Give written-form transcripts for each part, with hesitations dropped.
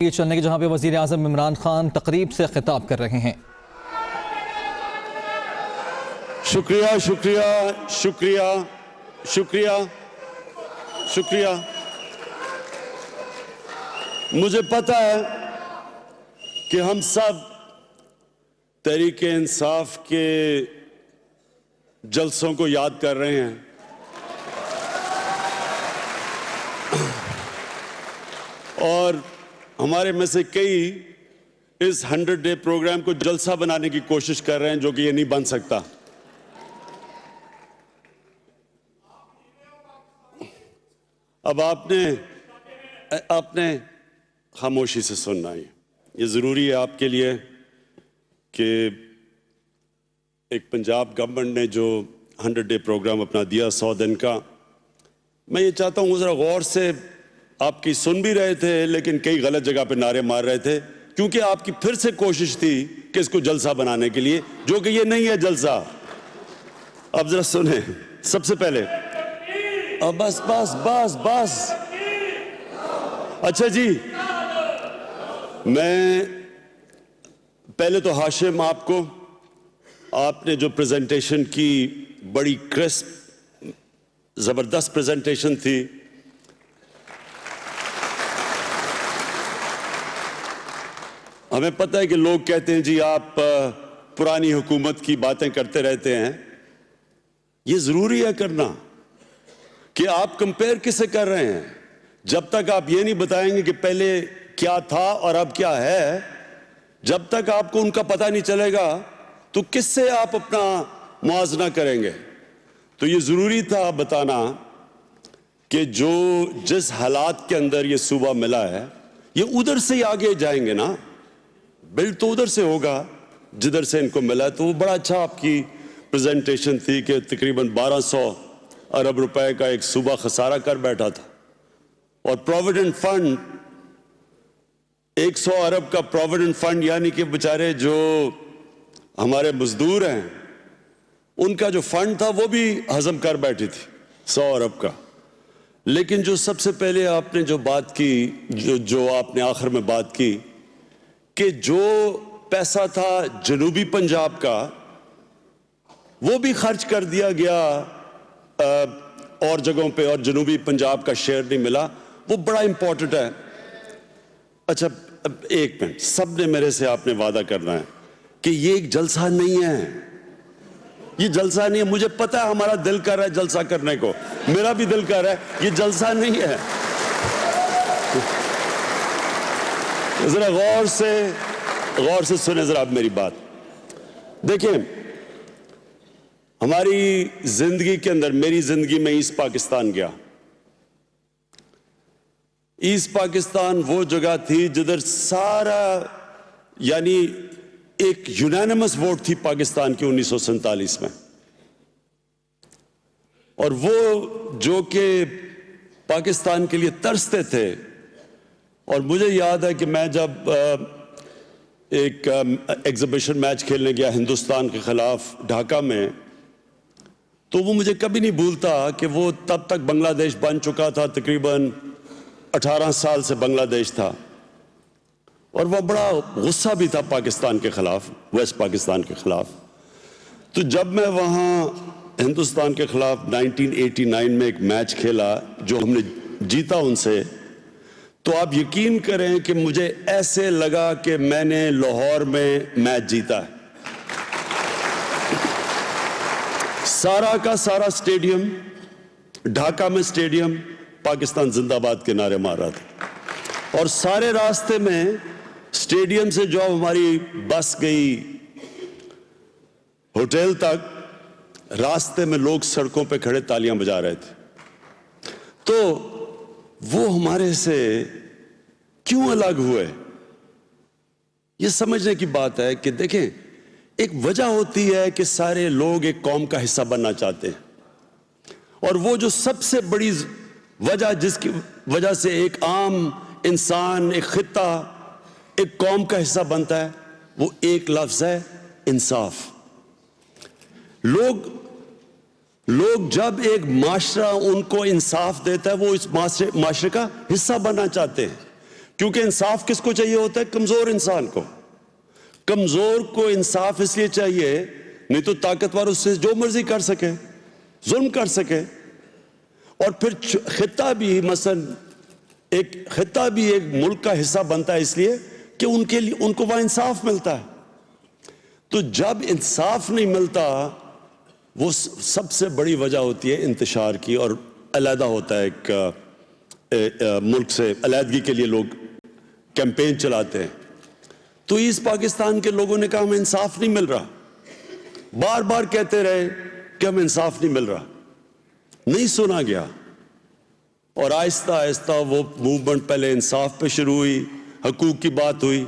یہ چلنے کے جہاں پہ وزیر اعظم عمران خان تقریب سے خطاب کر رہے ہیں۔ شکریہ شکریہ شکریہ شکریہ شکریہ۔ مجھے پتہ ہے کہ ہم سب تحریک انصاف کے جلسوں کو یاد کر رہے ہیں اور ہمارے میں سے کئی اس 100 ڈے پروگرام کو جلسہ بنانے کی کوشش کر رہے ہیں، جو کہ یہ نہیں بن سکتا۔ اب آپ نے خاموشی سے سننا ہے۔ یہ ضروری ہے آپ کے لیے کہ ایک پنجاب گورنمنٹ نے جو 100 ڈے پروگرام اپنا دیا 100 دن کا، میں یہ چاہتا ہوں ذرا غور سے آپ کی سن بھی رہے تھے لیکن کئی غلط جگہ پہ نعرے مار رہے تھے، کیونکہ آپ کی پھر سے کوشش تھی کہ اس کو جلسہ بنانے کے لیے، جو کہ یہ نہیں ہے جلسہ۔ اب ذرا سنیں سب سے پہلے۔ بس بس بس بس اچھا جی، میں پہلے تو ہاشم آپ نے جو پریزنٹیشن کی، بڑی کرسپ زبردست پریزنٹیشن تھی۔ ہمیں پتہ ہے کہ لوگ کہتے ہیں جی آپ پرانی حکومت کی باتیں کرتے رہتے ہیں۔ یہ ضروری ہے کرنا کہ آپ کمپیئر کس سے کر رہے ہیں؟ جب تک آپ یہ نہیں بتائیں گے کہ پہلے کیا تھا اور اب کیا ہے، جب تک آپ کو ان کا پتہ نہیں چلے گا تو کس سے آپ اپنا موازنہ کریں گے؟ تو یہ ضروری تھا بتانا کہ جس حالات کے اندر یہ صوبہ ملا ہے، یہ ادھر سے ہی آگے جائیں گے نا، بلڈ تو ادھر سے ہوگا جدھر سے ان کو ملا ہے۔ تو وہ بڑا اچھا آپ کی پریزنٹیشن تھی کہ تقریباً 1200 ارب روپے کا ایک صوبہ خسارہ کر بیٹھا تھا، اور پروویڈنٹ فنڈ 100 ارب کا پروویڈنٹ فنڈ، یعنی کہ بیچارے جو ہمارے مزدور ہیں ان کا جو فنڈ تھا وہ بھی ہضم کر بیٹھی تھی 100 ارب کا۔ لیکن جو سب سے پہلے آپ نے جو بات کی، جو آپ نے آخر میں بات کی کہ جو پیسہ تھا جنوبی پنجاب کا وہ بھی خرچ کر دیا گیا اور جگہوں پہ، اور جنوبی پنجاب کا شیئر نہیں ملا، وہ بڑا امپورٹنٹ ہے۔ اچھا اب ایک منٹ، سب نے میرے سے آپ نے وعدہ کرنا ہے کہ یہ ایک جلسہ نہیں ہے، یہ جلسہ نہیں ہے۔ مجھے پتہ ہے ہمارا دل کر رہا ہے جلسہ کرنے کو، میرا بھی دل کر رہا ہے، یہ جلسہ نہیں ہے۔ ذرا غور سے سنیں ذرا اب میری بات۔ دیکھیں، ہماری زندگی کے اندر، میری زندگی میں ایسٹ پاکستان گیا۔ ایسٹ پاکستان وہ جگہ تھی جدھر سارا، یعنی ایک یونانیمس ووٹ تھی پاکستان کی 1947 میں، اور وہ جو کہ پاکستان کے لیے ترستے تھے۔ اور مجھے یاد ہے کہ میں جب ایک ایگزیبیشن میچ کھیلنے گیا ہندوستان کے خلاف ڈھاکہ میں، تو وہ مجھے کبھی نہیں بھولتا کہ وہ تب تک بنگلہ دیش بن چکا تھا، تقریباً 18 سال سے بنگلہ دیش تھا، اور وہ بڑا غصہ بھی تھا پاکستان کے خلاف، ویسٹ پاکستان کے خلاف۔ تو جب میں وہاں ہندوستان کے خلاف 1989 میں ایک میچ کھیلا جو ہم نے جیتا ان سے، تو آپ یقین کریں کہ مجھے ایسے لگا کہ میں نے لاہور میں میچ جیتا ہے۔ سارا کا سارا اسٹیڈیم، ڈھاکہ میں اسٹیڈیم پاکستان زندہ باد کے نعرے مار رہا تھا، اور سارے راستے میں اسٹیڈیم سے جو ہماری بس گئی ہوٹل تک، راستے میں لوگ سڑکوں پہ کھڑے تالیاں بجا رہے تھے۔ تو وہ ہمارے سے کیوں الگ ہوئے؟ یہ سمجھنے کی بات ہے کہ دیکھیں، ایک وجہ ہوتی ہے کہ سارے لوگ ایک قوم کا حصہ بننا چاہتے ہیں، اور وہ جو سب سے بڑی وجہ جس کی وجہ سے ایک عام انسان، ایک خطہ ایک قوم کا حصہ بنتا ہے، وہ ایک لفظ ہے: انصاف۔ لوگ جب ایک معاشرہ ان کو انصاف دیتا ہے، وہ اس معاشرے کا حصہ بننا چاہتے ہیں، کیونکہ انصاف کس کو چاہیے ہوتا ہے؟ کمزور انسان کو. کمزور کو انصاف اس لیے چاہیے، نہیں تو طاقتور اس سے جو مرضی کر سکے، ظلم کر سکے. اور پھر خطہ بھی، مثلا ایک خطہ بھی ایک ملک کا حصہ بنتا ہے اس لیے کہ ان کو وہاں انصاف ملتا ہے. تو جب انصاف نہیں ملتا، وہ سب سے بڑی وجہ ہوتی ہے انتشار کی، اور علیحدہ ہوتا ہے ایک ملک سے علیحدگی کے لیے لوگ کیمپین چلاتے ہیں. تو ایسٹ پاکستان کے لوگوں نے کہا ہمیں انصاف نہیں مل رہا، بار بار کہتے رہے کہ ہمیں انصاف نہیں مل رہا، نہیں سنا گیا. اور آہستہ آہستہ وہ موومنٹ پہلے انصاف پہ شروع ہوئی، حقوق کی بات ہوئی،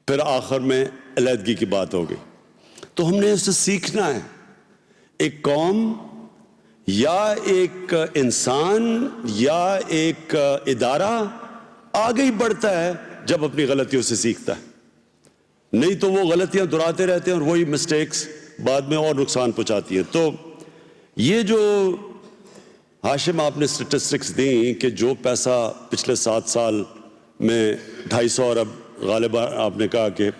پھر آخر میں علیحدگی کی بات ہو گئی. تو ہم نے اس سے سیکھنا ہے. ایک قوم یا ایک انسان یا ایک ادارہ آگے ہی بڑھتا ہے جب اپنی غلطیوں سے سیکھتا ہے، نہیں تو وہ غلطیاں دہراتے رہتے ہیں اور وہی مسٹیکس بعد میں اور نقصان پہنچاتی ہیں. تو یہ جو ہاشم آپ نے سٹیٹسٹکس دیں کہ جو پیسہ پچھلے 7 سال میں 250 ارب، غالباً آپ نے کہا کہ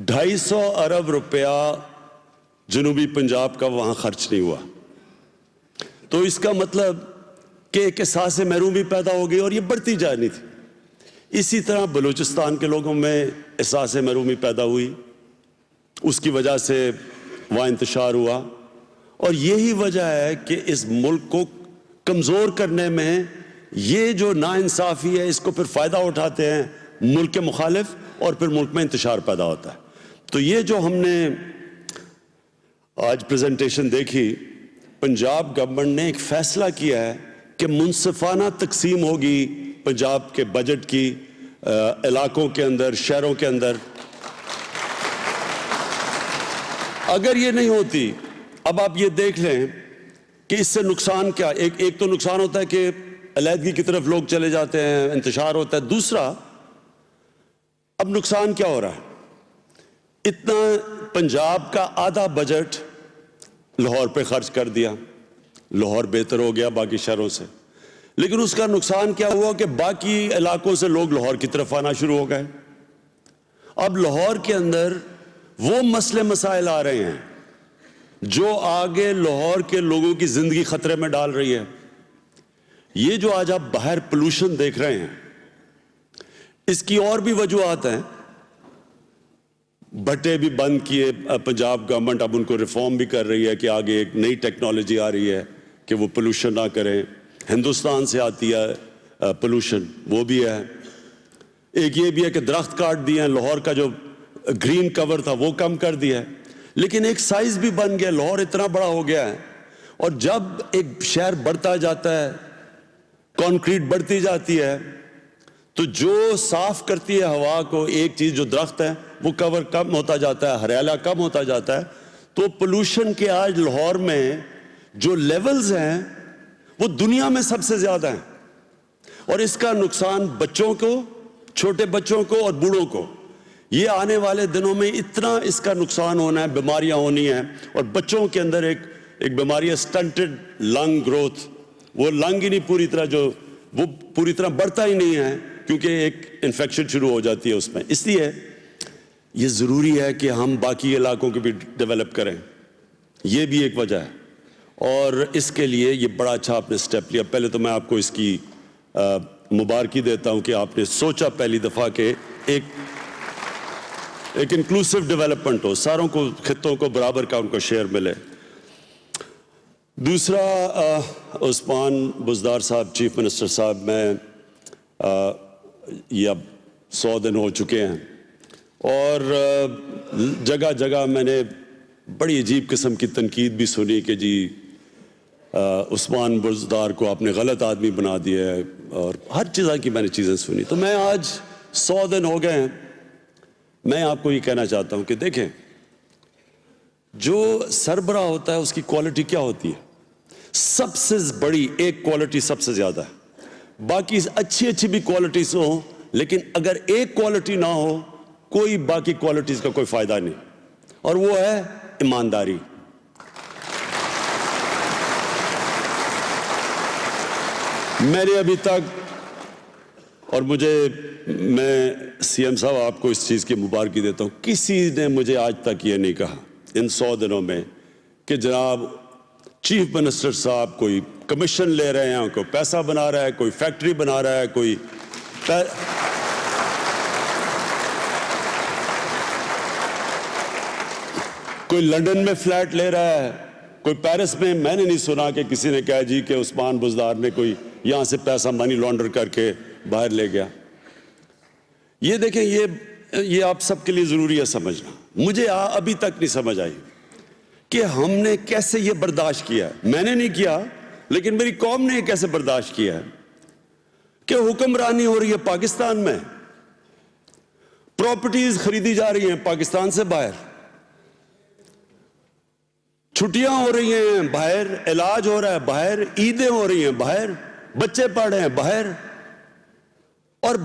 250 ارب روپیہ جنوبی پنجاب کا وہاں خرچ نہیں ہوا، تو اس کا مطلب کہ ایک احساس محرومی پیدا ہو گئی اور یہ بڑھتی جانی تھی. اسی طرح بلوچستان کے لوگوں میں احساس محرومی پیدا ہوئی، اس کی وجہ سے وہاں انتشار ہوا. اور یہی وجہ ہے کہ اس ملک کو کمزور کرنے میں یہ جو ناانصافی ہے، اس کو پھر فائدہ اٹھاتے ہیں ملک کے مخالف، اور پھر ملک میں انتشار پیدا ہوتا ہے. تو یہ جو ہم نے آج پریزنٹیشن دیکھی، پنجاب گورنمنٹ نے ایک فیصلہ کیا ہے کہ منصفانہ تقسیم ہوگی پنجاب کے بجٹ کی علاقوں کے اندر، شہروں کے اندر. اگر یہ نہیں ہوتی، اب آپ یہ دیکھ لیں کہ اس سے نقصان کیا. ایک تو نقصان ہوتا ہے کہ علیحدگی کی طرف لوگ چلے جاتے ہیں، انتشار ہوتا ہے. دوسرا، اب نقصان کیا ہو رہا ہے؟ اتنا پنجاب کا آدھا بجٹ لاہور پہ خرچ کر دیا، لاہور بہتر ہو گیا باقی شہروں سے، لیکن اس کا نقصان کیا ہوا کہ باقی علاقوں سے لوگ لاہور کی طرف آنا شروع ہو گئے. اب لاہور کے اندر وہ مسئلے مسائل آ رہے ہیں جو آگے لاہور کے لوگوں کی زندگی خطرے میں ڈال رہی ہے. یہ جو آج آپ باہر پولوشن دیکھ رہے ہیں، اس کی اور بھی وجوہات ہیں. بھٹے بھی بند کیے پنجاب گورنمنٹ، اب ان کو ریفارم بھی کر رہی ہے کہ آگے ایک نئی ٹیکنالوجی آ رہی ہے کہ وہ پولوشن نہ کریں. ہندوستان سے آتی ہے پولوشن، وہ بھی ہے. ایک یہ بھی ہے کہ درخت کاٹ دیے ہیں، لاہور کا جو گرین کور تھا وہ کم کر دیا ہے. لیکن ایک سائز بھی بن گیا، لاہور اتنا بڑا ہو گیا ہے، اور جب ایک شہر بڑھتا جاتا ہے، کانکریٹ بڑھتی جاتی ہے، تو جو صاف کرتی ہے ہوا کو ایک چیز جو درخت ہے، وہ کور کم ہوتا جاتا ہے، ہریالہ کم ہوتا جاتا ہے. تو پولوشن کے آج لاہور میں جو لیولز ہیں وہ دنیا میں سب سے زیادہ ہیں، اور اس کا نقصان بچوں کو، چھوٹے بچوں کو اور بوڑھوں کو. یہ آنے والے دنوں میں اتنا اس کا نقصان ہونا ہے، بیماریاں ہونی ہیں. اور بچوں کے اندر ایک بیماری ہے سٹنٹڈ لنگ گروتھ، وہ لنگ ہی نہیں پوری طرح، جو وہ پوری طرح بڑھتا ہی نہیں ہے کیونکہ ایک انفیکشن شروع ہو جاتی ہے اس میں. اس لیے یہ ضروری ہے کہ ہم باقی علاقوں کو بھی ڈیولپ کریں، یہ بھی ایک وجہ ہے. اور اس کے لیے یہ بڑا اچھا آپ نے سٹیپ لیا. پہلے تو میں آپ کو اس کی مبارکی دیتا ہوں کہ آپ نے سوچا پہلی دفعہ کہ ایک انکلوسیو ڈیولپمنٹ ہو، ساروں کو، خطوں کو برابر کا ان کو شیئر ملے. دوسرا، عثمان بزدار صاحب، چیف منسٹر صاحب، میں یہ اب 100 دن ہو چکے ہیں، اور جگہ جگہ میں نے بڑی عجیب قسم کی تنقید بھی سنی کہ جی عثمان بزدار کو آپ نے غلط آدمی بنا دیا ہے، اور ہر چیز کی میں نے چیزیں سنی. تو میں آج 100 دن ہو گئے ہیں، میں آپ کو یہ کہنا چاہتا ہوں کہ دیکھیں، جو سربراہ ہوتا ہے اس کی کوالٹی کیا ہوتی ہے؟ سب سے بڑی ایک کوالٹی سب سے زیادہ ہے. باقی اچھی اچھی بھی کوالٹیز ہوں، لیکن اگر ایک کوالٹی نہ ہو، کوئی باقی کوالٹیز کا کوئی فائدہ نہیں، اور وہ ہے ایمانداری. میں نے ابھی تک اور میں سی ایم صاحب آپ کو اس چیز کی مبارکی دیتا ہوں، کسی نے مجھے آج تک یہ نہیں کہا ان 100 دنوں میں کہ جناب چیف منسٹر صاحب کوئی کمیشن لے رہے ہیں، کوئی پیسہ بنا رہا ہے، کوئی فیکٹری بنا رہا ہے، کوئی لندن میں فلیٹ لے رہا ہے، کوئی پیرس میں. میں نے نہیں سنا کہ کسی نے کہا جی کہ عثمان بزدار نے کوئی یہاں سے پیسہ منی لانڈر کر کے باہر لے گیا. یہ دیکھیں، یہ آپ سب کے لیے ضروری ہے سمجھنا. مجھے ابھی تک نہیں سمجھ آئی کہ ہم نے کیسے یہ برداشت کیا ہے. میں نے نہیں کیا، لیکن میری قوم نے کیسے برداشت کیا ہے کہ حکمرانی ہو رہی ہے پاکستان میں، پراپرٹیز خریدی جا رہی ہیں پاکستان سے باہر، چھٹیاں ہو رہی ہیں باہر، علاج ہو رہا ہے باہر، عیدیں ہو رہی ہیں باہر، بچے پڑھ رہے ہیں باہر، اور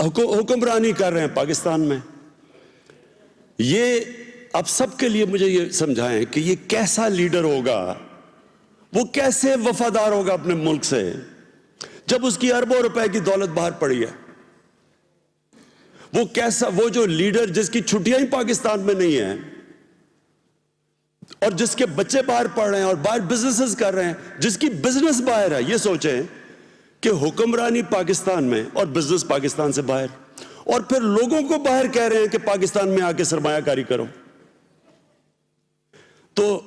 حکمرانی کر رہے ہیں پاکستان میں. یہ اب سب کے لیے مجھے یہ سمجھائیں کہ یہ کیسا لیڈر ہوگا، وہ کیسے وفادار ہوگا اپنے ملک سے جب اس کی اربوں روپے کی دولت باہر پڑی ہے. وہ جو لیڈر جس کی چھٹیاں ہی پاکستان میں نہیں ہیں اور جس کے بچے باہر پڑھ رہے ہیں اور باہر بزنسز کر رہے ہیں، جس کی بزنس باہر ہے. یہ سوچیں کہ حکمرانی پاکستان میں اور بزنس پاکستان سے باہر، اور پھر لوگوں کو باہر کہہ رہے ہیں کہ پاکستان میں آ کے سرمایہ کاری کرو. تو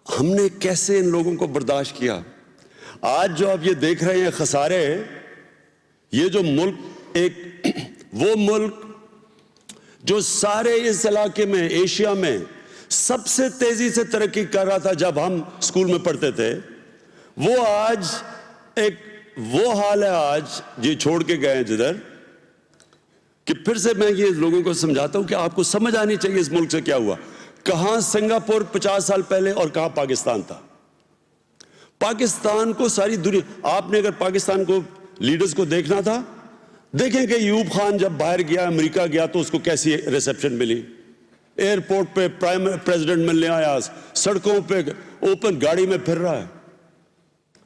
ہم نے کیسے ان لوگوں کو برداشت کیا؟ آج جو آپ یہ دیکھ رہے ہیں خسارے، یہ جو ملک وہ ملک جو سارے اس علاقے میں ایشیا میں سب سے تیزی سے ترقی کر رہا تھا جب ہم اسکول میں پڑھتے تھے، وہ آج وہ حال ہے آج یہ چھوڑ کے گئے ہیں جدھر، کہ پھر سے میں یہ لوگوں کو سمجھاتا ہوں کہ آپ کو سمجھ آنی چاہیے اس ملک سے کیا ہوا. کہاں سنگاپور 50 سال پہلے اور کہاں پاکستان تھا. پاکستان کو ساری دنیا، آپ نے اگر پاکستان کو لیڈرز کو دیکھنا تھا، دیکھیں کہ ایوب خان جب باہر گیا، امریکہ گیا، تو اس کو کیسی ریسیپشن ملی. ایئرپورٹ پہ پریزیڈنٹ ملنے آیا، سڑکوں پہ اوپن گاڑی میں پھر رہا ہے.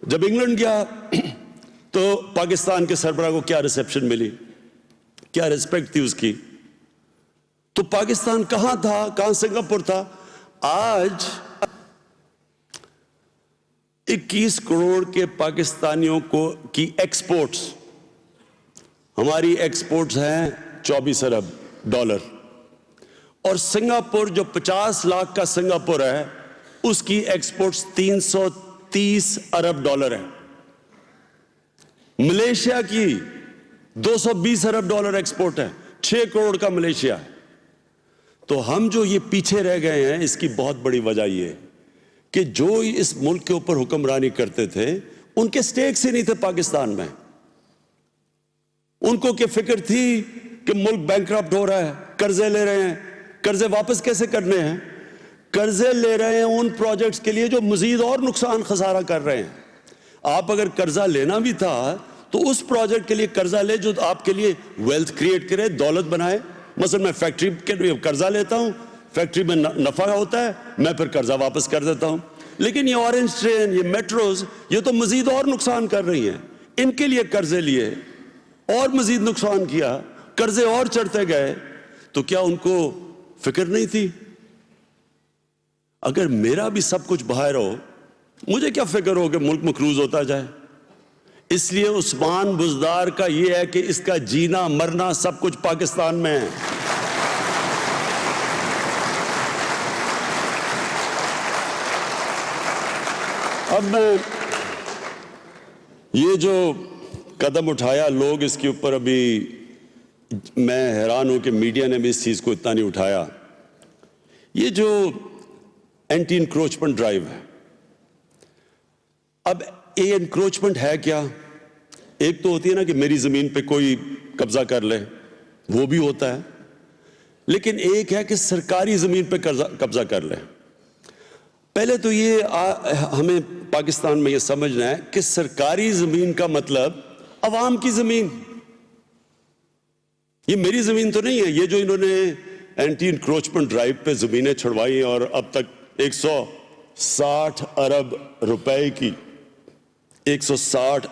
جب انگلینڈ گیا تو پاکستان کے سربراہ کو کیا ریسیپشن ملی، کیا ریسپیکٹ تھی اس کی. تو پاکستان کہاں تھا، کہاں سنگاپور تھا. آج 21 کروڑ کے پاکستانیوں کی ایکسپورٹس، ہماری ایکسپورٹس ہیں 24 ارب ڈالر، اور سنگاپور جو 50 لاکھ کا سنگاپور ہے اس کی ایکسپورٹس 330 ارب ڈالر ہے. ملیشیا کی 220 ارب ڈالر ایکسپورٹ ہے، 6 کروڑ کا ملیشیا ہے. تو ہم جو یہ پیچھے رہ گئے ہیں، اس کی بہت بڑی وجہ یہ ہے کہ جو اس ملک کے اوپر حکمرانی کرتے تھے ان کے سٹیکس ہی نہیں تھے پاکستان میں. ان کو کیا فکر تھی کہ ملک بینکرپٹ ہو رہا ہے، قرضے لے رہے ہیں، قرضے واپس کیسے کرنے ہیں. قرضے لے رہے ہیں ان پروجیکٹس کے لیے جو مزید اور نقصان خسارہ کر رہے ہیں. آپ اگر قرضہ لینا بھی تھا تو اس پروجیکٹ کے لیے قرضہ لے جو آپ کے لیے ویلتھ کریٹ کرے، دولت بنائے. مثلا میں فیکٹری کے لیے قرضہ لیتا ہوں، فیکٹری میں نفع ہوتا ہے، میں پھر قرضہ واپس کر دیتا ہوں. لیکن یہ اورنج ٹرین، یہ میٹروز، یہ تو مزید اور نقصان کر رہی ہیں. ان کے لیے قرضے لیے اور مزید نقصان کیا، قرضے اور چڑھتے گئے. تو کیا ان کو فکر نہیں تھی؟ اگر میرا بھی سب کچھ باہر ہو، مجھے کیا فکر ہو کہ ملک مقروض ہوتا جائے. اس لیے عثمان بزدار کا یہ ہے کہ اس کا جینا مرنا سب کچھ پاکستان میں ہے. اب یہ جو قدم اٹھایا لوگ اس کے اوپر، ابھی میں حیران ہوں کہ میڈیا نے بھی اس چیز کو اتنا نہیں اٹھایا. یہ جو اینٹی انکروچمنٹ ڈرائیو ہے، اب یہ انکروچمنٹ ہے کیا؟ ایک تو ہوتی ہے نا کہ میری زمین پہ کوئی قبضہ کر لے، وہ بھی ہوتا ہے. لیکن ایک ہے کہ سرکاری زمین پہ قبضہ کر لے. پہلے تو یہ ہمیں پاکستان میں یہ سمجھنا ہے کہ سرکاری زمین کا مطلب عوام کی زمین. یہ میری زمین تو نہیں ہے. یہ جو انہوں نے اینٹی انکروچمنٹ ڈرائیو پہ زمینیں چھڑوائی اور اب تک 160 ارب روپے کی 160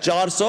400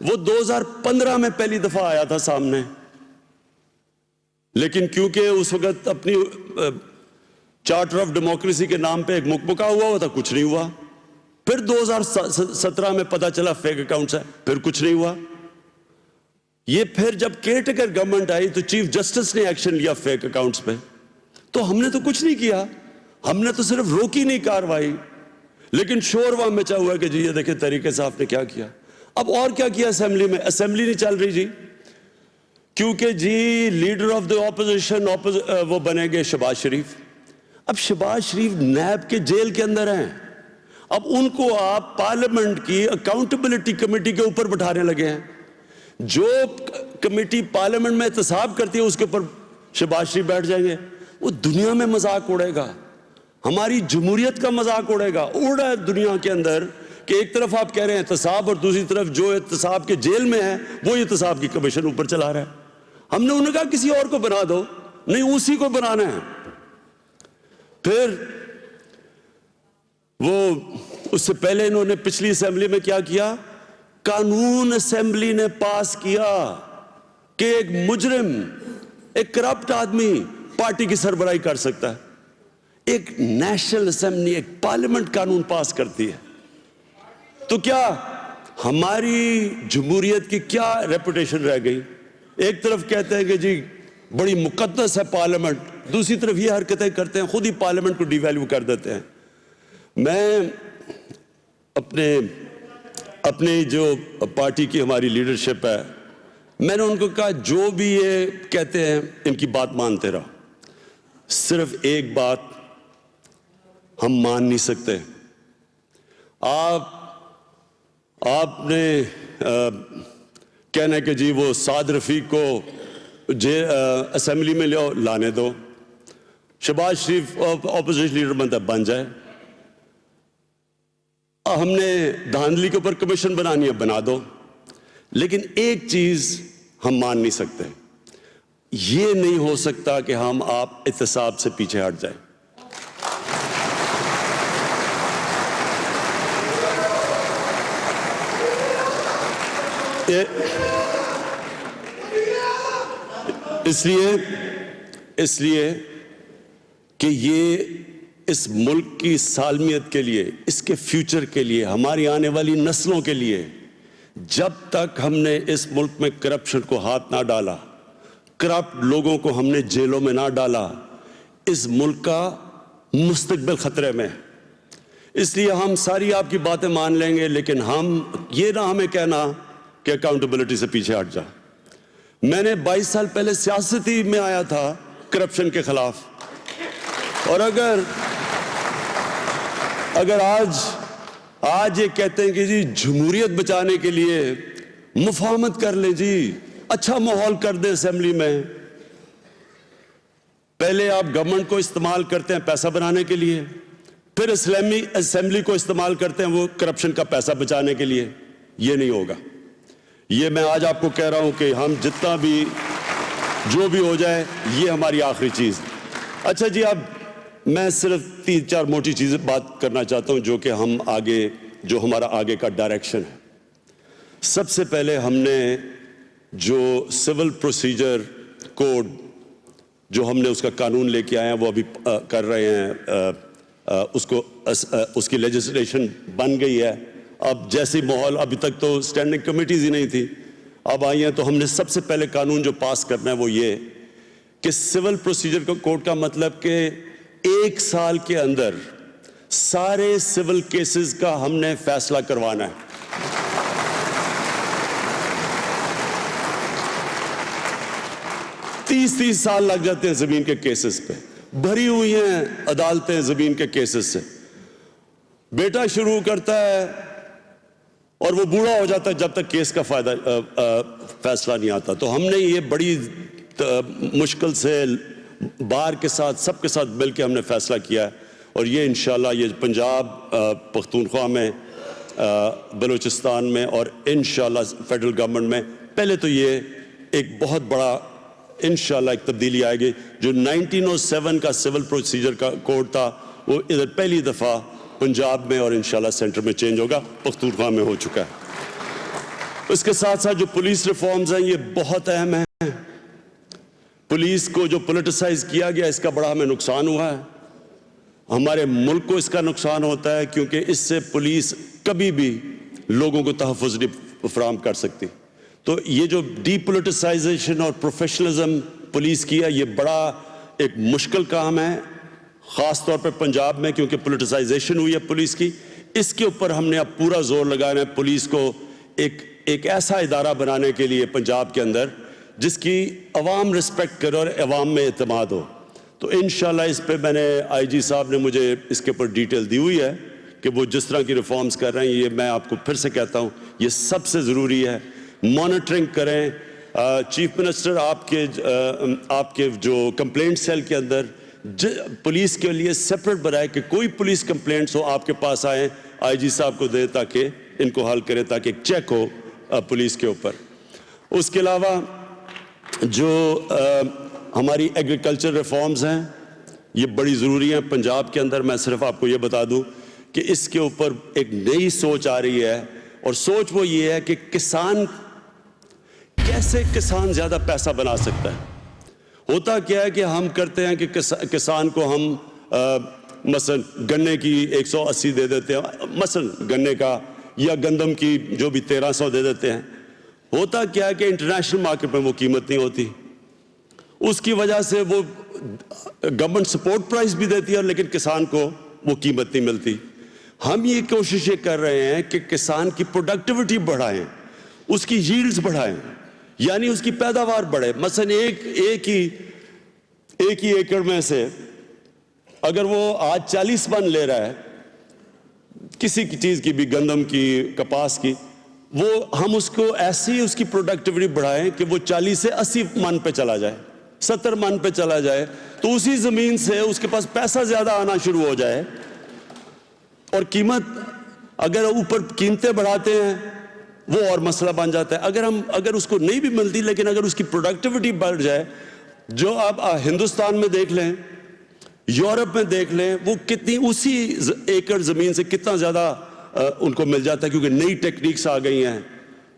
وہ 2015 میں پہلی دفعہ آیا تھا سامنے، لیکن کیونکہ اس وقت اپنی چارٹر آف ڈیموکریسی کے نام پہ ایک مکمکا ہوا تھا، کچھ نہیں ہوا۔ پھر 2017 میں پتا چلا فیک اکاؤنٹس ہے، پھر کچھ نہیں ہوا۔ یہ پھر جب کیئر ٹیکر گورنمنٹ آئی تو چیف جسٹس نے ایکشن لیا فیک اکاؤنٹس پہ، تو ہم نے تو کچھ نہیں کیا، ہم نے تو صرف روکی نہیں کاروائی، لیکن شور وہاں مچا ہوا ہے کہ جی یہ دیکھیں طریقے سے آپ نے کیا کیا۔ اب اور کیا کیا اسمبلی میں؟ اسمبلی نہیں چل رہی جی، کیونکہ جی لیڈر آف دا اپوزیشن وہ بنے گے شہباز شریف۔ اب شہباز شریف نیب کے جیل کے اندر ہیں، اب ان کو آپ پارلیمنٹ کی اکاؤنٹیبلٹی کمیٹی کے اوپر بٹھانے لگے ہیں۔ جو کمیٹی پارلیمنٹ میں احتساب کرتی ہے اس کے اوپر شہباز شریف بیٹھ جائیں گے۔ وہ دنیا میں مذاق اڑے گا، ہماری جمہوریت کا مذاق اڑے گا، اڑ رہا ہے دنیا کے اندر کہ ایک طرف آپ کہہ رہے ہیں احتساب اور دوسری طرف جو احتساب کے جیل میں ہے وہ احتساب کی کمیشن اوپر چلا رہا ہے۔ ہم نے انہوں نے کہا کسی اور کو بنا دو، نہیں اسی کو بنانا ہے۔ پھر وہ اس سے پہلے انہوں نے پچھلی اسمبلی میں کیا کیا؟ قانون اسمبلی نے پاس کیا کہ ایک مجرم، ایک کرپٹ آدمی پارٹی کی سربراہی کر سکتا ہے۔ ایک نیشنل اسمبلی، ایک پارلیمنٹ قانون پاس کرتی ہے، تو کیا ہماری جمہوریت کی کیا ریپوٹیشن رہ گئی؟ ایک طرف کہتے ہیں کہ جی بڑی مقدس ہے پارلیمنٹ، دوسری طرف یہ حرکتیں کرتے ہیں، خود ہی پارلیمنٹ کو ڈی ویلیو کر دیتے ہیں۔ میں اپنے جو پارٹی کی ہماری لیڈرشپ ہے، میں نے ان کو کہا جو بھی یہ کہتے ہیں ان کی بات مانتے رہو، صرف ایک بات ہم مان نہیں سکتے۔ آپ نے کہنا ہے کہ جی وہ سعد رفیق کو اسمبلی میں لانے دو، شہباز شریف اپوزیشن لیڈر بنتا بن جائے، ہم نے دھاندلی کے اوپر کمیشن بنانی ہے بنا دو، لیکن ایک چیز ہم مان نہیں سکتے، یہ نہیں ہو سکتا کہ ہم آپ احتساب سے پیچھے ہٹ جائیں۔ اس لیے کہ یہ اس ملک کی سالمیت کے لیے، اس کے فیوچر کے لیے، ہماری آنے والی نسلوں کے لیے، جب تک ہم نے اس ملک میں کرپشن کو ہاتھ نہ ڈالا، کرپٹ لوگوں کو ہم نے جیلوں میں نہ ڈالا، اس ملک کا مستقبل خطرے میں۔ اس لیے ہم ساری آپ کی باتیں مان لیں گے، لیکن ہم یہ نہ ہمیں کہنا کہ اکاؤنٹیبلٹی سے پیچھے ہٹ جا۔ میں نے 22 سال پہلے سیاستی میں آیا تھا کرپشن کے خلاف، اور اگر آج یہ کہتے ہیں کہ جی جمہوریت بچانے کے لیے مفاہمت کر لیں، جی اچھا ماحول کر دیں اسمبلی میں، پہلے آپ گورنمنٹ کو استعمال کرتے ہیں پیسہ بنانے کے لیے، پھر اسمبلی کو استعمال کرتے ہیں وہ کرپشن کا پیسہ بچانے کے لیے، یہ نہیں ہوگا۔ یہ میں آج آپ کو کہہ رہا ہوں کہ ہم جتنا بھی جو بھی ہو جائے یہ ہماری آخری چیز۔ اچھا جی، اب میں صرف 3-4 موٹی چیزیں بات کرنا چاہتا ہوں جو کہ ہم آگے، جو ہمارا آگے کا ڈائریکشن ہے۔ سب سے پہلے ہم نے جو سول پروسیجر کوڈ جو ہم نے اس کا قانون لے کے آئے ہیں وہ ابھی کر رہے ہیں، اس کی لیجسلیشن بن گئی ہے۔ اب جیسی ماحول، ابھی تک تو اسٹینڈنگ کمیٹیز ہی نہیں تھی، اب آئی ہیں، تو ہم نے سب سے پہلے قانون جو پاس کرنا ہے وہ یہ کہ سول پروسیجر کوڈ کا مطلب کہ 1 سال کے اندر سارے سول کیسز کا ہم نے فیصلہ کروانا ہے۔ تیس سال لگ جاتے ہیں زمین کے کیسز پہ، بھری ہوئی ہیں عدالتیں زمین کے کیسز سے۔ بیٹا شروع کرتا ہے اور وہ بوڑھا ہو جاتا ہے جب تک کیس کا فیصلہ نہیں آتا۔ تو ہم نے یہ بڑی مشکل سے بار کے ساتھ، سب کے ساتھ مل کے ہم نے فیصلہ کیا ہے، اور یہ انشاءاللہ یہ پنجاب، پختونخوا میں، بلوچستان میں، اور انشاءاللہ فیڈرل گورنمنٹ میں پہلے تو یہ ایک بہت بڑا انشاءاللہ ایک تبدیلی آئے گی۔ جو 1907 کا سول پروسیجر کا کوڈ تھا وہ ادھر پہلی دفعہ پنجاب میں اور انشاءاللہ سینٹر میں چینج ہوگا، پختونخوا میں ہو چکا ہے۔ اس کے ساتھ ساتھ جو پولیس ریفارمز ہیں یہ بہت اہم ہیں. پولیس کو جو پولیٹیسائز کیا گیا اس کا بڑا ہمیں نقصان ہوا ہے. ہمارے ملک کو اس کا نقصان ہوتا ہے کیونکہ اس سے پولیس کبھی بھی لوگوں کو تحفظ نہیں فراہم کر سکتی. تو یہ جو ڈی پولیٹیسائزیشن اور پروفیشنلزم پولیس کی ہے یہ بڑا ایک مشکل کام ہے, خاص طور پہ پنجاب میں کیونکہ پولیٹیسائزیشن ہوئی ہے پولیس کی. اس کے اوپر ہم نے اب پورا زور لگانا ہے پولیس کو ایک ایسا ادارہ بنانے کے لیے پنجاب کے اندر جس کی عوام رسپیکٹ کرے اور عوام میں اعتماد ہو. تو انشاءاللہ اس پہ میں نے آئی جی صاحب نے مجھے اس کے اوپر ڈیٹیل دی ہوئی ہے کہ وہ جس طرح کی ریفارمز کر رہے ہیں. یہ میں آپ کو پھر سے کہتا ہوں یہ سب سے ضروری ہے. مانیٹرنگ کریں. چیف منسٹر آپ کے جو کمپلینٹ سیل کے اندر پولیس کے لیے سیپریٹ بنائے کہ کوئی پولیس کمپلینٹس ہو آپ کے پاس آئیں, آئی جی صاحب کو دیں تاکہ ان کو حل کرے, تاکہ ایک چیک ہو پولیس کے اوپر. اس کے علاوہ جو ہماری ایگریکلچر ریفارمز ہیں یہ بڑی ضروری ہیں پنجاب کے اندر. میں صرف آپ کو یہ بتا دوں کہ اس کے اوپر ایک نئی سوچ آ رہی ہے, اور سوچ وہ یہ ہے کہ کسان زیادہ پیسہ بنا سکتا ہے. ہوتا کیا ہے کہ ہم کرتے ہیں کہ کسان کو ہم مثلا گنے کی 180 دے دیتے ہیں, مثلا گنے کا, یا گندم کی جو بھی 1300 دے دیتے ہیں. ہوتا کیا ہے کہ انٹرنیشنل مارکیٹ میں وہ قیمت نہیں ہوتی, اس کی وجہ سے وہ گورنمنٹ سپورٹ پرائز بھی دیتی ہے لیکن کسان کو وہ قیمت نہیں ملتی. ہم یہ کوشش کر رہے ہیں کہ کسان کی پروڈکٹیوٹی بڑھائیں, اس کی ییلڈز بڑھائیں, یعنی اس کی پیداوار بڑھے. مثلا ایک ہی ایکڑ میں سے اگر وہ آج 40 من لے رہا ہے کسی کی چیز کی بھی, گندم کی, کپاس کی, وہ ہم اس کو ایسی اس کی پروڈکٹیوٹی بڑھائیں کہ وہ 40 سے 80 من پہ چلا جائے, 70 من پہ چلا جائے, تو اسی زمین سے اس کے پاس پیسہ زیادہ آنا شروع ہو جائے. اور قیمت اگر اوپر قیمتیں بڑھاتے ہیں وہ اور مسئلہ بن جاتا ہے. اگر اس کو نہیں بھی ملتی لیکن اگر اس کی پروڈکٹیوٹی بڑھ جائے, جو آپ ہندوستان میں دیکھ لیں, یورپ میں دیکھ لیں, وہ کتنی اسی ایکڑ زمین سے کتنا زیادہ ان کو مل جاتا ہے کیونکہ نئی ٹیکنیکس آ گئی ہیں,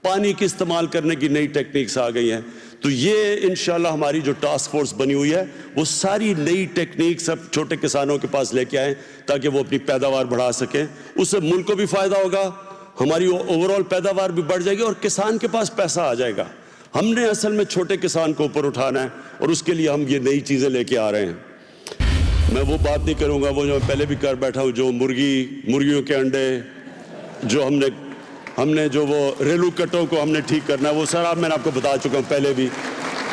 پانی کی استعمال کرنے کی نئی ٹیکنیکس آ گئی ہیں. تو یہ انشاءاللہ ہماری جو ٹاسک فورس بنی ہوئی ہے وہ ساری نئی ٹیکنیک سب چھوٹے کسانوں کے پاس لے کے آئیں تاکہ وہ اپنی پیداوار بڑھا سکیں. اس سے ملک کو بھی فائدہ ہوگا, ہماری اوورال پیداوار بھی بڑھ جائے گی اور کسان کے پاس پیسہ آ جائے گا. ہم نے اصل میں چھوٹے کسان کو اوپر اٹھانا ہے اور اس کے لیے ہم یہ نئی چیزیں لے کے آ رہے ہیں. میں وہ بات نہیں کروں گا وہ جو میں پہلے بھی کر بیٹھا ہوں, جو مرغیوں کے انڈے, جو ہم نے جو وہ ریلو کٹوں کو ہم نے ٹھیک کرنا ہے, وہ سارا میں نے آپ کو بتا چکا ہوں پہلے بھی.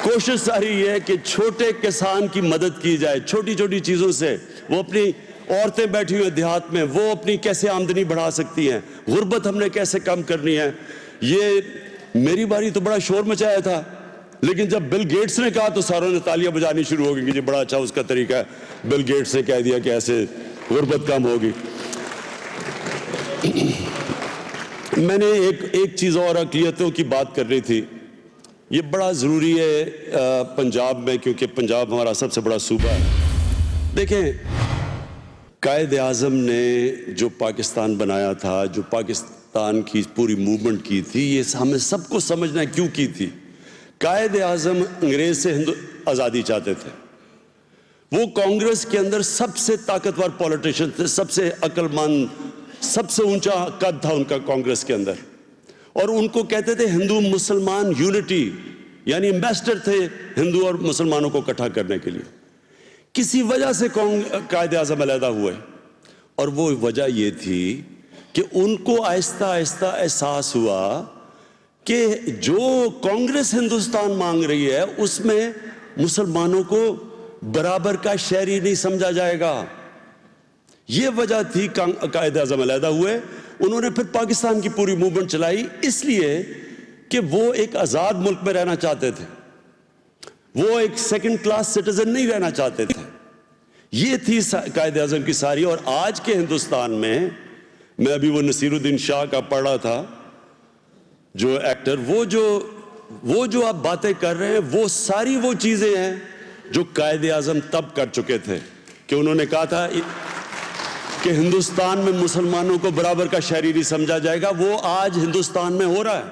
کوشش ساری یہ ہے کہ چھوٹے کسان کی مدد کی جائے, چھوٹی چھوٹی چیزوں سے. وہ اپنی عورتیں بیٹھی ہوئی دیہات میں, وہ اپنی کیسے آمدنی بڑھا سکتی ہیں, غربت ہم نے کیسے کم کرنی ہے. یہ میری باری تو بڑا شور مچایا تھا, لیکن جب بل گیٹس نے کہا تو ساروں نے تالیاں بجانی شروع ہو گئی کہ یہ بڑا اچھا اس کا طریقہ ہے. بل گیٹس نے کہہ دیا کہ ایسے غربت کم ہوگی. میں نے ایک چیز اور اقلیتوں کی بات کر رہی تھی. یہ بڑا ضروری ہے پنجاب میں کیونکہ پنجاب ہمارا سب سے بڑا صوبہ ہے. دیکھیں, قائد اعظم نے جو پاکستان بنایا تھا, جو پاکستان کی پوری موومنٹ کی تھی, یہ ہمیں سب کو سمجھنا ہے کیوں کی تھی. قائد اعظم انگریز سے آزادی چاہتے تھے. وہ کانگریس کے اندر سب سے طاقتور پولیٹیشین تھے, سب سے عقل مند, سب سے اونچا قد تھا ان کا کانگریس کے اندر, اور ان کو کہتے تھے ہندو مسلمان یونٹی, یعنی ایمبیسڈر تھے ہندو اور مسلمانوں کو اکٹھا کرنے کے لیے. کسی وجہ سے قائد اعظم علیحدہ ہوئے, اور وہ وجہ یہ تھی کہ ان کو آہستہ آہستہ احساس ہوا کہ جو کانگریس ہندوستان مانگ رہی ہے اس میں مسلمانوں کو برابر کا شہری نہیں سمجھا جائے گا. یہ وجہ تھی قائد اعظم علیحدہ ہوئے. انہوں نے پھر پاکستان کی پوری موومنٹ چلائی اس لیے کہ وہ ایک آزاد ملک میں رہنا چاہتے تھے, وہ ایک سیکنڈ کلاس سٹیزن نہیں رہنا چاہتے تھے. یہ تھی قائد اعظم کی ساری. اور آج کے ہندوستان میں ابھی وہ نصیر الدین شاہ کا پڑھ رہا تھا, جو ایکٹر, وہ جو آپ باتیں کر رہے ہیں وہ ساری وہ چیزیں ہیں جو قائد اعظم تب کر چکے تھے. کہ انہوں نے کہا تھا کہ ہندوستان میں مسلمانوں کو برابر کا شہری نہیں سمجھا جائے گا. وہ آج ہندوستان میں ہو رہا ہے.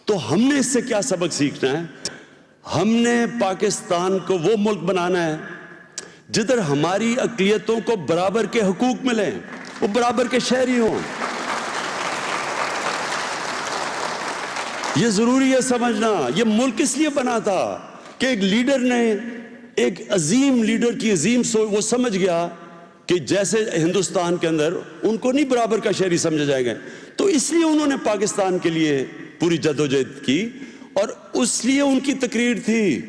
تو ہم نے اس سے کیا سبق سیکھنا ہے؟ ہم نے پاکستان کو وہ ملک بنانا ہے جدھر ہماری اقلیتوں کو برابر کے حقوق ملیں، وہ برابر کے شہری ہوں۔ یہ ضروری ہے سمجھنا۔ یہ ملک اس لیے بنا تھا کہ ایک لیڈر نے، ایک عظیم لیڈر کی عظیم سوچ، وہ سمجھ گیا کہ جیسے ہندوستان کے اندر ان کو نہیں برابر کا شہری سمجھا جائے گا، تو اس لیے انہوں نے پاکستان کے لیے پوری جدوجہد کی، اور اس لیے ان کی تقریر تھی،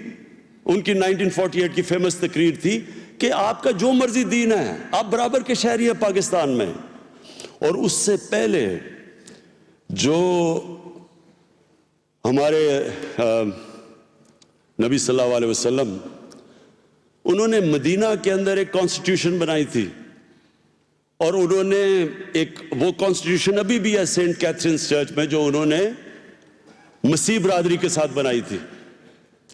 ان کی 1948 کی فیمس تقریر تھی کہ آپ کا جو مرضی دین ہے، آپ برابر کے شہری ہیں پاکستان میں۔ اور اس سے پہلے جو ہمارے نبی صلی اللہ علیہ وسلم، انہوں نے مدینہ کے اندر ایک کانسٹیٹیوشن بنائی تھی، اور انہوں نے ایک وہ کانسٹیٹیوشن ابھی بھی ہے سینٹ کیتھرینز چرچ میں، جو انہوں نے مسیح برادری کے ساتھ بنائی تھی،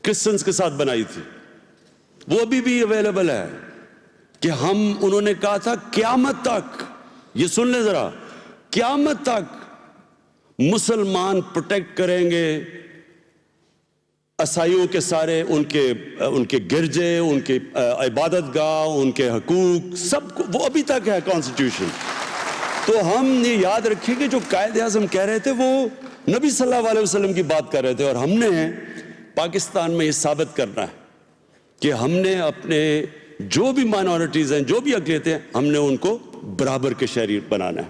کرسچنز کے ساتھ بنائی تھی، وہ ابھی بھی اویلیبل ہے کہ انہوں نے کہا تھا قیامت تک، یہ سن لیں ذرا، قیامت تک مسلمان پروٹیکٹ کریں گے عیسائیوں کے سارے ان کے گرجے، ان کے عبادت گاہ، ان کے حقوق، سب کو، وہ ابھی تک ہے کانسٹیٹیوشن۔ تو ہم یہ یاد رکھیں کہ جو قائد اعظم کہہ رہے تھے وہ نبی صلی اللہ علیہ وسلم کی بات کر رہے تھے، اور ہم نے پاکستان میں یہ ثابت کرنا ہے کہ ہم نے اپنے جو بھی مائنورٹیز ہیں، جو بھی اقلیتیں ہیں، ہم نے ان کو برابر کے شہری بنانا ہے۔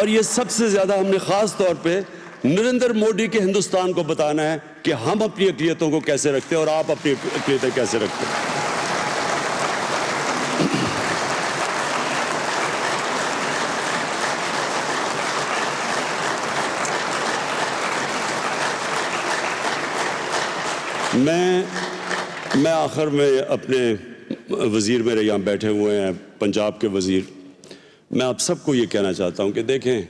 اور یہ سب سے زیادہ ہم نے خاص طور پہ نریندر موڈی کے ہندوستان کو بتانا ہے کہ ہم اپنی اقلیتوں کو کیسے رکھتے ہیں اور آپ اپنی اقلیتیں کیسے رکھتے ہیں۔ میں آخر میں اپنے وزیر میرے یہاں بیٹھے ہوئے ہیں، پنجاب کے وزیر، میں آپ سب کو یہ کہنا چاہتا ہوں کہ دیکھیں،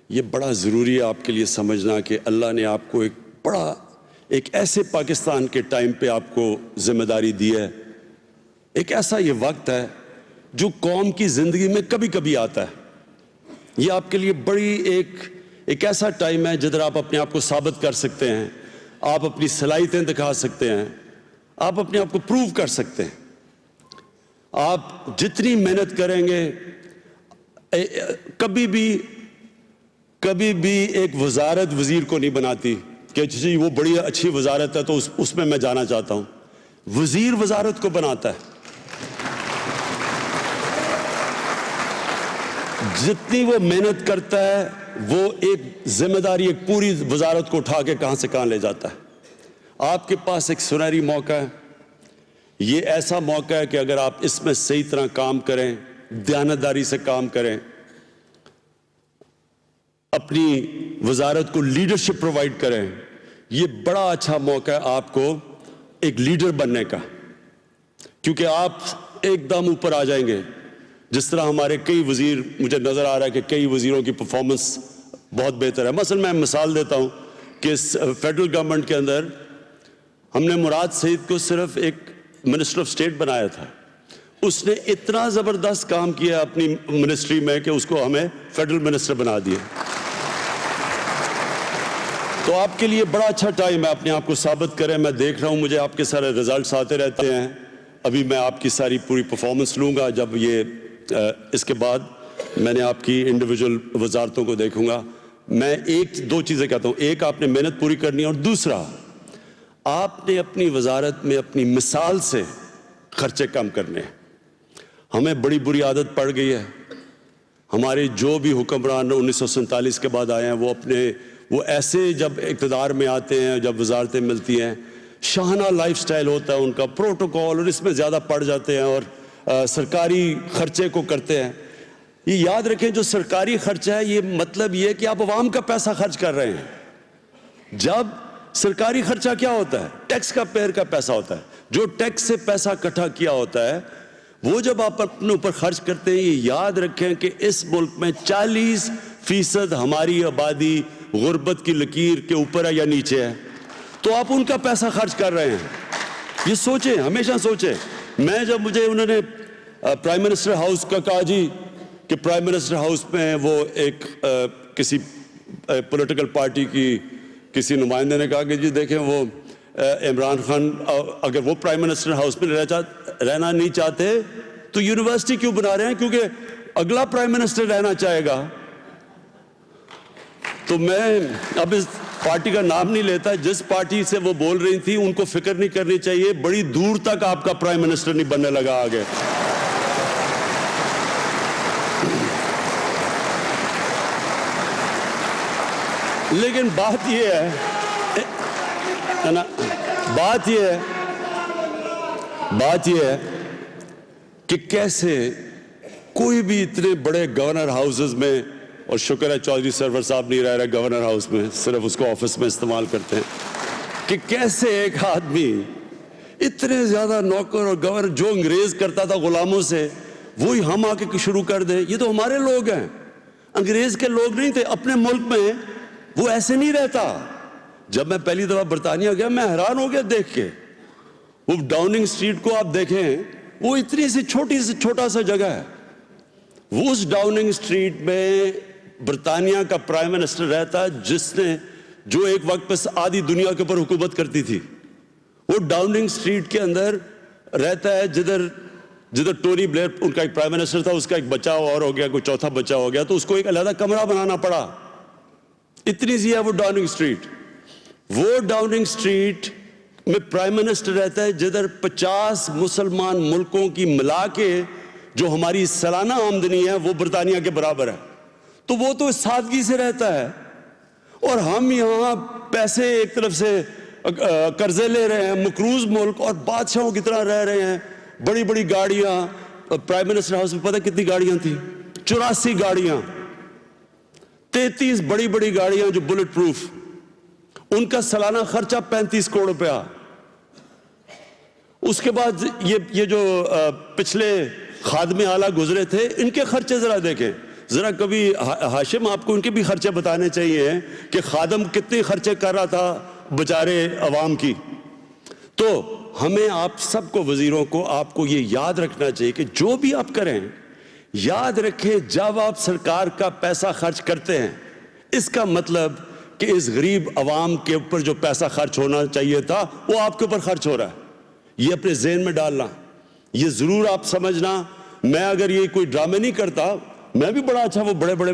یہ بڑا ضروری ہے آپ کے لیے سمجھنا کہ اللہ نے آپ کو ایک ایسے پاکستان کے ٹائم پہ آپ کو ذمہ داری دی ہے، ایک ایسا یہ وقت ہے جو قوم کی زندگی میں کبھی کبھی آتا ہے۔ یہ آپ کے لیے بڑی ایک ایسا ٹائم ہے جدھر آپ اپنے آپ کو ثابت کر سکتے ہیں، آپ اپنی صلاحیتیں دکھا سکتے ہیں، آپ اپنے آپ کو پروو کر سکتے ہیں۔ آپ جتنی محنت کریں گے، کبھی بھی ایک وزارت وزیر کو نہیں بناتی کہ جی وہ بڑی اچھی وزارت ہے تو اس میں جانا چاہتا ہوں۔ وزیر وزارت کو بناتا ہے۔ جتنی وہ محنت کرتا ہے، وہ ایک ذمہ داری ایک پوری وزارت کو اٹھا کے کہاں سے کہاں لے جاتا ہے۔ آپ کے پاس ایک سنہری موقع ہے، یہ ایسا موقع ہے کہ اگر آپ اس میں صحیح طرح کام کریں، دیانتداری سے کام کریں، اپنی وزارت کو لیڈرشپ پرووائڈ کریں، یہ بڑا اچھا موقع ہے آپ کو ایک لیڈر بننے کا، کیونکہ آپ ایک دم اوپر آ جائیں گے۔ جس طرح ہمارے کئی وزیر، مجھے نظر آ رہا ہے کہ کئی وزیروں کی پرفارمنس بہت بہتر ہے۔ مثلا میں مثال دیتا ہوں کہ فیڈرل گورنمنٹ کے اندر ہم نے مراد سعید کو صرف ایک منسٹر آف اسٹیٹ بنایا تھا، اس نے اتنا زبردست کام کیا اپنی منسٹری میں کہ اس کو ہمیں فیڈرل منسٹر بنا دیا۔ تو آپ کے لیے بڑا اچھا ٹائم ہے، اپنے آپ کو ثابت کریں۔ میں دیکھ رہا ہوں مجھے آپ کے سارے رزلٹس آتے رہتے ہیں، ابھی میں آپ کی ساری پوری پرفارمنس لوں گا، جب اس کے بعد میں نے آپ کی انڈیویجول وزارتوں کو دیکھوں گا۔ میں دو چیزیں کہتا ہوں، ایک آپ نے محنت پوری کرنی ہے، اور دوسرا آپ نے اپنی وزارت میں اپنی مثال سے خرچے کم کرنے ہیں۔ ہمیں بڑی بری عادت پڑ گئی ہے، ہمارے جو بھی حکمران 1947 کے بعد آئے ہیں وہ ایسے جب اقتدار میں آتے ہیں، جب وزارتیں ملتی ہیں، شاہانہ لائف سٹائل ہوتا ہے ان کا، پروٹوکول، اور اس میں زیادہ پڑ جاتے ہیں اور سرکاری خرچے کو کرتے ہیں۔ یہ یاد رکھیں، جو سرکاری خرچہ ہے، یہ مطلب یہ کہ آپ عوام کا پیسہ خرچ کر رہے ہیں۔ جب سرکاری خرچہ کیا ہوتا ہے؟ ٹیکس کا پیئر کا پیسہ ہوتا ہے، جو ٹیکس سے پیسہ اکٹھا کیا ہوتا ہے، وہ جب آپ اپنے اوپر خرچ کرتے ہیں، یہ یاد رکھیں کہ اس ملک میں 40% ہماری آبادی غربت کی لکیر کے اوپر ہے یا نیچے ہے، تو آپ ان کا پیسہ خرچ کر رہے ہیں۔ یہ سوچیں، ہمیشہ سوچیں۔ مجھے انہوں نے پرائم منسٹر ہاؤس کا کہا جی کہ پرائم منسٹر ہاؤس میں وہ ایک کسی پولیٹیکل پارٹی کی کسی نمائندے نے کہا کہ جی دیکھیں وہ عمران خان اگر وہ پرائم منسٹر ہاؤس میں رہنا نہیں چاہتے تو یونیورسٹی کیوں بنا رہے ہیں؟ کیونکہ اگلا پرائم منسٹر رہنا چاہے گا. تو میں اب اس پارٹی کا نام نہیں لیتا. جس پارٹی سے وہ بول رہی تھی ان کو فکر نہیں کرنی چاہیے, بڑی دور تک آپ کا پرائم منسٹر نہیں بننے لگا آگے. لیکن بات یہ ہے کہ کیسے کوئی بھی اتنے بڑے گورنر ہاؤسز میں, اور شکر ہے چودھری سرور صاحب نہیں رہ رہے گورنر ہاؤس میں, صرف اس کو آفس میں استعمال کرتے ہیں, کہ کیسے ایک آدمی اتنے زیادہ نوکر اور گورنر جو انگریز کرتا تھا غلاموں سے وہی ہم آ کے شروع کر دیں. یہ تو ہمارے لوگ ہیں, انگریز کے لوگ نہیں تھے. اپنے ملک میں وہ ایسے نہیں رہتا. جب میں پہلی دفعہ برطانیہ گیا میں حیران ہو گیا دیکھ کے. وہ ڈاؤننگ اسٹریٹ کو آپ دیکھیں, وہ اتنی سی چھوٹا سا جگہ ہے. وہ اس ڈاؤننگ اسٹریٹ میں برطانیہ کا پرائم منسٹر رہتا جو ایک وقت پہ آدھی دنیا کے اوپر حکومت کرتی تھی. وہ ڈاؤننگ اسٹریٹ کے اندر رہتا ہے جدھر ٹونی بلیئر ان کا ایک پرائم منسٹر تھا, اس کا ایک بچہ اور ہو گیا, کوئی چوتھا بچہ ہو گیا, تو اس کو ایک علیحدہ کمرہ بنانا پڑا. اتنی سی ہے وہ ڈاؤننگ اسٹریٹ. وہ ڈاؤننگ اسٹریٹ میں پرائم منسٹر رہتا ہے جدھر 50 مسلمان ملکوں کی ملا کے جو ہماری سالانہ آمدنی ہے وہ برطانیہ کے برابر ہے. تو وہ تو سادگی سے رہتا ہے, اور ہم یہاں پیسے ایک طرف سے قرضے لے رہے ہیں, مقروض ملک, اور بادشاہوں کی طرح رہ رہے ہیں. بڑی بڑی گاڑیاں, پرائم منسٹر ہاؤس میں پتہ کتنی گاڑیاں تھیں؟ 84 گاڑیاں, 33 بڑی بڑی گاڑیاں جو بلٹ پروف. ان کا سالانہ خرچہ 35 کروڑ روپیہ. اس کے بعد یہ جو پچھلے خادم اعلیٰ گزرے تھے, ان کے خرچے ذرا دیکھیں. ذرا کبھی ہاشم آپ کو ان کے بھی خرچے بتانے چاہیے کہ خادم کتنے خرچے کر رہا تھا بیچارے عوام کی. تو ہمیں آپ سب کو, وزیروں کو, آپ کو یہ یاد رکھنا چاہیے کہ جو بھی آپ کریں, یاد رکھیں جب آپ سرکار کا پیسہ خرچ کرتے ہیں, اس کا مطلب کہ اس غریب عوام کے اوپر جو پیسہ خرچ ہونا چاہیے تھا وہ آپ کے اوپر خرچ ہو رہا ہے. یہ اپنے ذہن میں ڈالنا, یہ ضرور آپ سمجھنا. میں اگر یہ کوئی ڈرامے نہیں کرتا, میں بھی بڑا اچھا وہ بڑے بڑے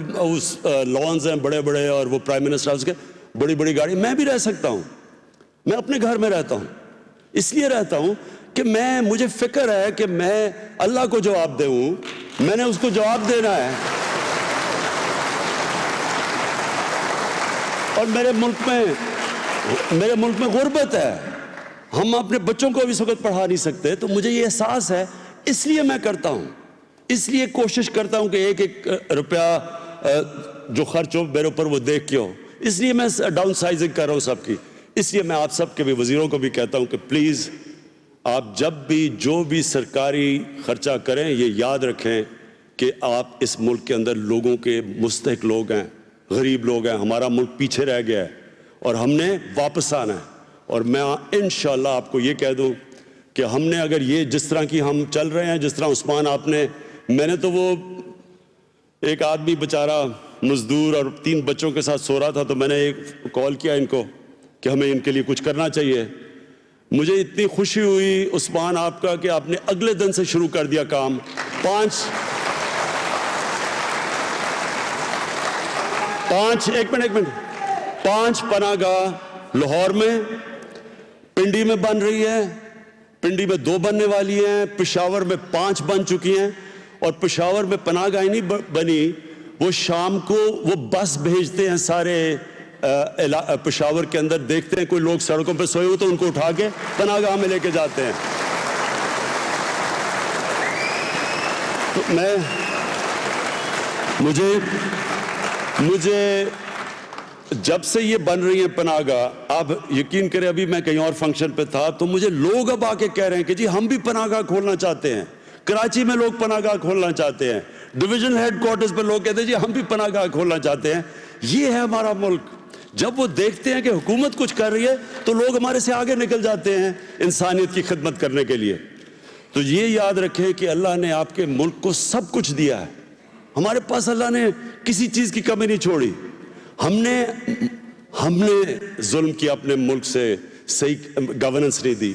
لانز ہیں بڑے بڑے, اور وہ پرائم منسٹر ہاؤس کے بڑی بڑی گاڑی, میں بھی رہ سکتا ہوں. میں اپنے گھر میں رہتا ہوں, اس لیے رہتا ہوں کہ مجھے فکر ہے کہ میں اللہ کو جواب دوں, میں نے اس کو جواب دینا ہے. اور میرے ملک میں غربت ہے, ہم اپنے بچوں کو بھی اس وقت پڑھا نہیں سکتے. تو مجھے یہ احساس ہے, اس لیے میں کرتا ہوں, اس لیے کوشش کرتا ہوں کہ ایک ایک روپیہ جو خرچ ہو میرے اوپر وہ دیکھ کے ہو. اس لیے میں ڈاؤن سائزنگ کر رہا ہوں سب کی. اس لیے میں آپ سب کے بھی وزیروں کو بھی کہتا ہوں کہ پلیز آپ جب بھی جو بھی سرکاری خرچہ کریں, یہ یاد رکھیں کہ آپ اس ملک کے اندر لوگوں کے مستحق لوگ ہیں, غریب لوگ ہیں. ہمارا ملک پیچھے رہ گیا ہے اور ہم نے واپس آنا ہے. اور میں انشاءاللہ آپ کو یہ کہہ دوں کہ ہم نے اگر یہ جس طرح کی ہم چل رہے ہیں, جس طرح عثمان آپ نے, میں نے تو وہ ایک آدمی بیچارہ مزدور اور 3 بچوں کے ساتھ سو رہا تھا, تو میں نے ایک کال کیا ان کو کہ ہمیں ان کے لیے کچھ کرنا چاہیے. مجھے اتنی خوشی ہوئی عثمان آپ کا کہ آپ نے اگلے دن سے شروع کر دیا کام. 5 پناہ گاہ لاہور میں, پنڈی میں بن رہی ہے, پنڈی میں 2 بننے والی ہیں, پشاور میں 5 بن چکی ہیں. اور پشاور میں پناہ گاہیں نہیں بنی, وہ شام کو وہ بس بھیجتے ہیں سارے پشاور کے اندر, دیکھتے ہیں کوئی لوگ سڑکوں پہ سوئے ہوئے تو ان کو اٹھا کے پناہ گاہ میں لے کے جاتے ہیں. تو مجھے جب سے یہ بن رہی ہیں پناہ گاہ, آپ یقین کریں ابھی میں کہیں اور فنکشن پہ تھا تو مجھے لوگ اب آ کے کہہ رہے ہیں کہ جی ہم بھی پناہ گاہ کھولنا چاہتے ہیں. کراچی میں لوگ پناہ گاہ کھولنا چاہتے ہیں, ڈویژن ہیڈ کوارٹرز پہ لوگ کہتے ہیں جی ہم بھی پناہ گاہ کھولنا چاہتے ہیں. یہ ہے ہمارا ملک. جب وہ دیکھتے ہیں کہ حکومت کچھ کر رہی ہے تو لوگ ہمارے سے آگے نکل جاتے ہیں انسانیت کی خدمت کرنے کے لیے. تو یہ یاد رکھیں کہ اللہ نے آپ کے ملک کو سب کچھ دیا ہے. ہمارے پاس اللہ نے کسی چیز کی کمی نہیں چھوڑی. ہم نے ظلم کیا اپنے ملک سے, صحیح گورننس نہیں دی.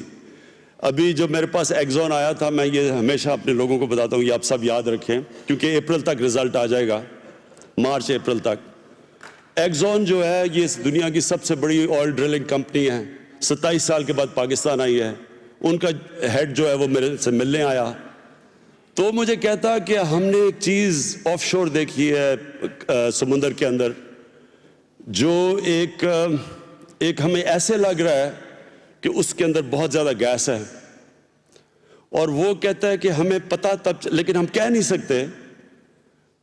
ابھی جو میرے پاس ایگزون آیا تھا, میں یہ ہمیشہ اپنے لوگوں کو بتاتا ہوں, یہ آپ سب یاد رکھیں کیونکہ اپریل تک رزلٹ آ جائے گا, مارچ اپریل تک. ایگزون جو ہے یہ دنیا کی سب سے بڑی آئل ڈرلنگ کمپنی ہے, 27 سال کے بعد پاکستان آئی ہے. ان کا ہیڈ جو ہے وہ میرے سے ملنے آیا, تو مجھے کہتا کہ ہم نے ایک چیز آف شور دیکھی ہے سمندر کے اندر, جو ایک ہمیں ایسے لگ رہا ہے کہ اس کے اندر بہت زیادہ گیس ہے. اور وہ کہتا ہے کہ ہمیں پتہ تب, لیکن ہم کہہ نہیں سکتے.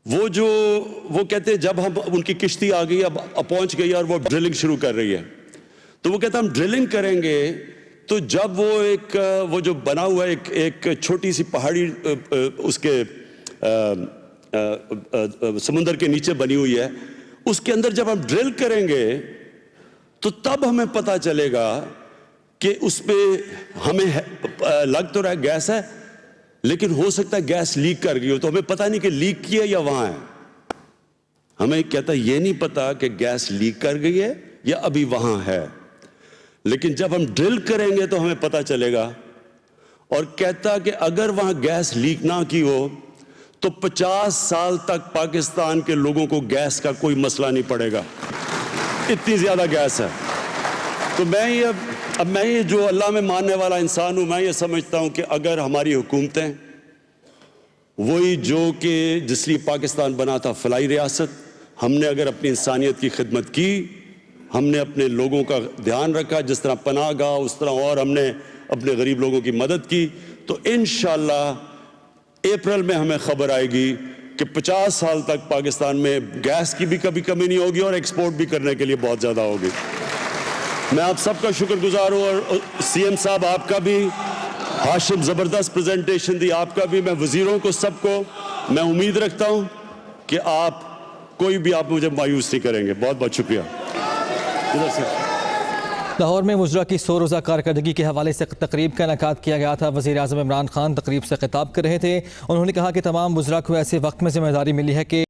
وہ کہتے ہیں جب ہم ان کی کشتی آ گئی, اب پہنچ گئی اور وہ ڈرلنگ شروع کر رہی ہے, تو وہ کہتا ہے ہم ڈرلنگ کریں گے تو جب وہ جو بنا ہوا ہے ایک چھوٹی سی پہاڑی اس کے سمندر کے نیچے بنی ہوئی ہے, اس کے اندر جب ہم ڈرل کریں گے تو تب ہمیں پتہ چلے گا کہ اس پہ ہمیں لگ تو رہا ہے گیس ہے, لیکن ہو سکتا ہے گیس لیک کر گئی ہو, تو ہمیں پتہ نہیں کہ لیک کی ہے یا وہاں ہے. ہمیں کہتا ہے یہ نہیں پتا کہ گیس لیک کر گئی ہے یا ابھی وہاں ہے, لیکن جب ہم ڈرل کریں گے تو ہمیں پتہ چلے گا. اور کہتا کہ اگر وہاں گیس لیک نہ کی ہو تو 50 سال تک پاکستان کے لوگوں کو گیس کا کوئی مسئلہ نہیں پڑے گا, اتنی زیادہ گیس ہے. تو میں یہ جو اللہ میں ماننے والا انسان ہوں, میں یہ سمجھتا ہوں کہ اگر ہماری حکومتیں وہی جو کہ جس لیے پاکستان بنا تھا, فلاحی ریاست, ہم نے اگر اپنی انسانیت کی خدمت کی, ہم نے اپنے لوگوں کا دھیان رکھا, جس طرح پناہ گاہ اس طرح, اور ہم نے اپنے غریب لوگوں کی مدد کی, تو انشاءاللہ اپریل میں ہمیں خبر آئے گی کہ 50 سال تک پاکستان میں گیس کی بھی کبھی کمی نہیں ہوگی اور ایکسپورٹ بھی کرنے کے لیے بہت زیادہ ہوگی. میں آپ سب کا شکر گزار ہوں, اور سی ایم صاحب آپ کا بھی, ہاشم زبردست پریزنٹیشن دی, آپ کا بھی. میں وزیروں کو سب کو میں امید رکھتا ہوں کہ کوئی بھی آپ مجھے مایوس نہیں کریں گے. بہت بہت شکریہ. لاہور میں وزراء کی 100 روزہ کارکردگی کے حوالے سے تقریب کا انعقاد کیا گیا تھا. وزیر اعظم عمران خان تقریب سے خطاب کر رہے تھے. انہوں نے کہا کہ تمام وزراء کو ایسے وقت میں ذمہ داری ملی ہے کہ